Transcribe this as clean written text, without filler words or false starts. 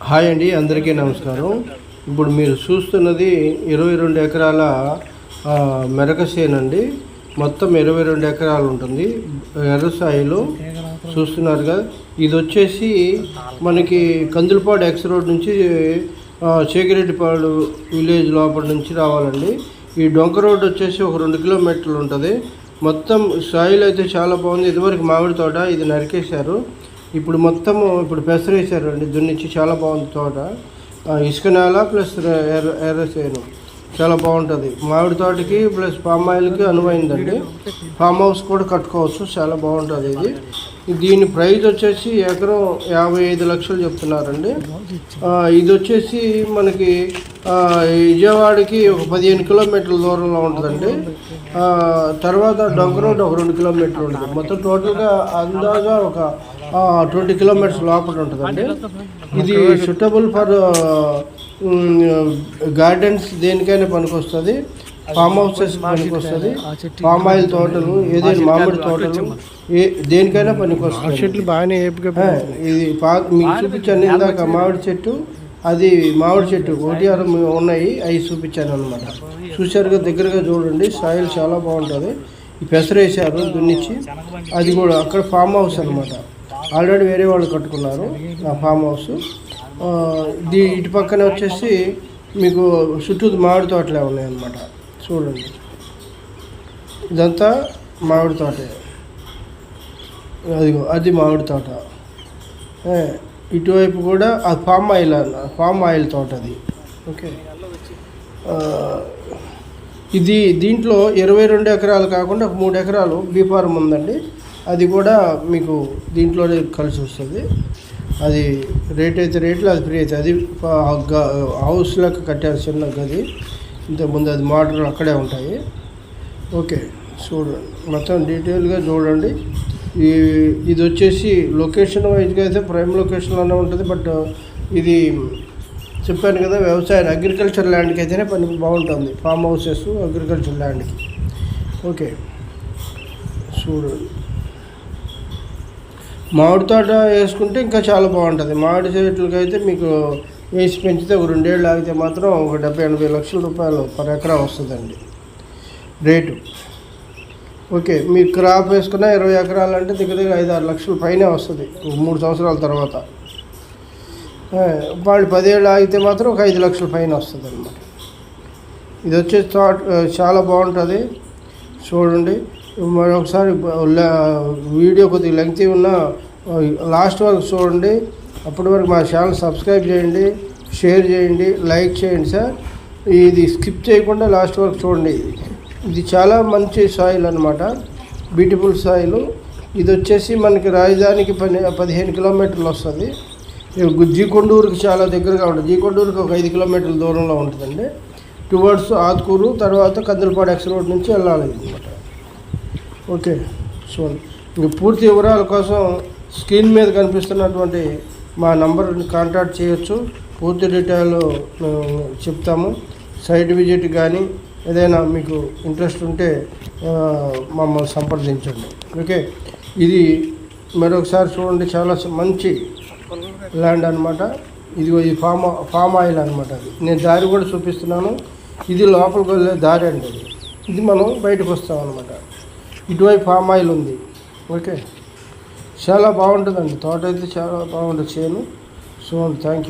Hi అండి, అందరికీ నమస్కారం. ఇప్పుడు మీరు చూస్తున్నది 22 ఎకరాల మెరక చేను అండి. మొత్తం 22 ఎకరాలు ఉంటుంది. ఎర్రసాయిలో చూస్తున్నారుగా. ఇది వచ్చేసి మనకి కందులపాడు ఎక్స్ రోడ్ నుంచి చేకిరెడ్డిపాడు విలేజ్ లోపల నుంచి రావాలండి. ఈ డొంక రోడ్ వచ్చేసి ఒక 2 కిలోమీటర్లు ఉంటుంది. మొత్తం సాయిల్ అయితే చాలా బాగుంది. ఇదివరకు మామిడి తోట, ఇది నరికేశారు. ఇప్పుడు మొత్తము పెసరేసారు అండి, దున్నిచ్చి. చాలా బాగుంది తోట. ఇసుక నేల ప్లస్ ఎర్రసేను చాలా బాగుంటుంది. మామిడి తోటకి ప్లస్ పామ్ ఆయిల్కి అనువైందండి. ఫామ్ హౌస్ కూడా కట్టుకోవచ్చు, చాలా బాగుంటుంది ఇది. దీని ప్రైస్ వచ్చేసి ఎకరం 55 లక్షలు చెప్తున్నారండి. ఇది వచ్చేసి మనకి విజయవాడకి ఒక 15 కిలోమీటర్ల దూరంలో ఉంటుందండి. తర్వాత డొంక రోడ్ ఒక 2 కిలోమీటర్లు ఉంటుంది. మొత్తం టోటల్గా అందాగా ఒక 20 కిలోమీటర్స్ లోపల ఉంటుందండి. ఇది సూటబుల్ ఫర్ గార్డెన్స్, దేనికైనా పనికొస్తుంది. ఫామ్ హౌసెస్ పనికొస్తుంది. పామ్ ఆయిల్ తోటలు, ఏదైనా మామిడి తోటలు, దేనికైనా పనికొస్తుంది. చెట్లు బాగానే ఇది మీకు చూపించాను ఇందాక. మామిడి చెట్టు, అది మామిడి చెట్టు 1 ఉన్నాయి, అవి చూపించాను అనమాట. చూసారుగా, దగ్గరగా చూడండి. సాయిల్ చాలా బాగుంటుంది. ఈ పెసరేసారు దున్నిచ్చి. అది కూడా అక్కడ ఫామ్ హౌస్ అనమాట. ఆల్రెడీ వేరే వాళ్ళు కట్టుకున్నారు ఆ ఫామ్ హౌస్. ఇటు పక్కన వచ్చేసి మీకు చుట్టూ మామిడి తోటలే ఉన్నాయన్నమాట. చూడండి, ఇదంతా మామిడి తోటే. అది మామిడి తోట. ఇటువైపు కూడా అది ఫామ్ ఆయిల్ తోట అది. ఓకే, ఇది దీంట్లో 22 ఎకరాలు కాకుండా 3 ఎకరాలు బీ ఫార్మ్ ఉందండి. అది కూడా మీకు దీంట్లోనే కలిసి వస్తుంది. అది రేట్ అయితే రేట్లు, అది ఫ్రీ అయితే అది. హౌస్ లెక్క కట్టారు, చిన్న గది. ఇంతకుముందు అది మోటార్ అక్కడే ఉంటాయి. ఓకే, చూడండి, మొత్తం డీటెయిల్గా చూడండి. ఇది వచ్చేసి లొకేషన్ వైజ్గా అయితే ప్రైమ్ లొకేషన్లోనే ఉంటుంది. బట్ ఇది చెప్పాను కదా, వ్యవసాయం అగ్రికల్చర్ ల్యాండ్కి అయితేనే పని బాగుంటుంది. ఫామ్ హౌసెస్ అగ్రికల్చర్ ల్యాండ్కి. ఓకే, చూడండి. మామిడి తోట వేసుకుంటే ఇంకా చాలా బాగుంటుంది. మామిడి చెట్లకి అయితే మీకు వేసి పెంచితే ఒక 2 ఏళ్ళు ఆగితే మాత్రం ఒక 70-80 లక్షల రూపాయలు పర్ ఎకరా వస్తుందండి రేటు. ఓకే, మీరు క్రాప్ వేసుకున్న 20 ఎకరాలు అంటే దగ్గర 5-6 లక్షల పైనే వస్తుంది 3 సంవత్సరాల తర్వాత. వాళ్ళు 10 ఏళ్ళు ఆగితే మాత్రం ఒక 5 లక్షల పైన వస్తుంది అనమాట. ఇది వచ్చే తోట చాలా బాగుంటుంది. చూడండి, మరొకసారి వీడియో కొద్దిగా లెంగ్తీ ఉన్నా లాస్ట్ వరకు చూడండి. అప్పటి వరకు మా ఛానల్ సబ్స్క్రైబ్ చేయండి, షేర్ చేయండి, లైక్ చేయండి సార్. ఇది స్కిప్ చేయకుండా లాస్ట్ వరకు చూడండి. ఇది చాలా మంచి సాయిల్ అనమాట, బ్యూటిఫుల్ సాయిల్. ఇది వచ్చేసి మనకి రాజధానికి 15 కిలోమీటర్లు వస్తుంది. జీకొండూరుకి చాలా దగ్గరగా ఉంటుంది. జీకొండూరుకి ఒక 5 కిలోమీటర్ల దూరంలో ఉంటుందండి. టువర్డ్స్ ఆత్కూరు, తర్వాత కందులపాడు ఎక్స్ రోడ్ నుంచి వెళ్ళాలి అనమాట. ఓకే, చూడండి. ఇంక పూర్తి వివరాల కోసం స్క్రీన్ మీద కనిపిస్తున్నటువంటి మా నంబర్ని కాంటాక్ట్ చేయొచ్చు. పూర్తి డీటెయిల్ చెప్తాము. సైట్ విజిట్ కానీ ఏదైనా మీకు ఇంట్రెస్ట్ ఉంటే మమ్మల్ని సంప్రదించండి. ఓకే, ఇది మరొకసారి చూడండి, చాలా మంచి ల్యాండ్ అనమాట. ఇది ఫామ్ ఆయిల్ అనమాట. అది నేను దారి కూడా చూపిస్తున్నాను. ఇది లోపలికి వెళ్ళే దారి అండి. ఇది మనం బయటకు వస్తాం అనమాట. ఇటువైపు ఫామ్ ఆయిల్ ఉంది. ఓకే, చాలా బాగుంటుందండి తోట అయితే, చాలా బాగుంటుంది చేను. So thank you.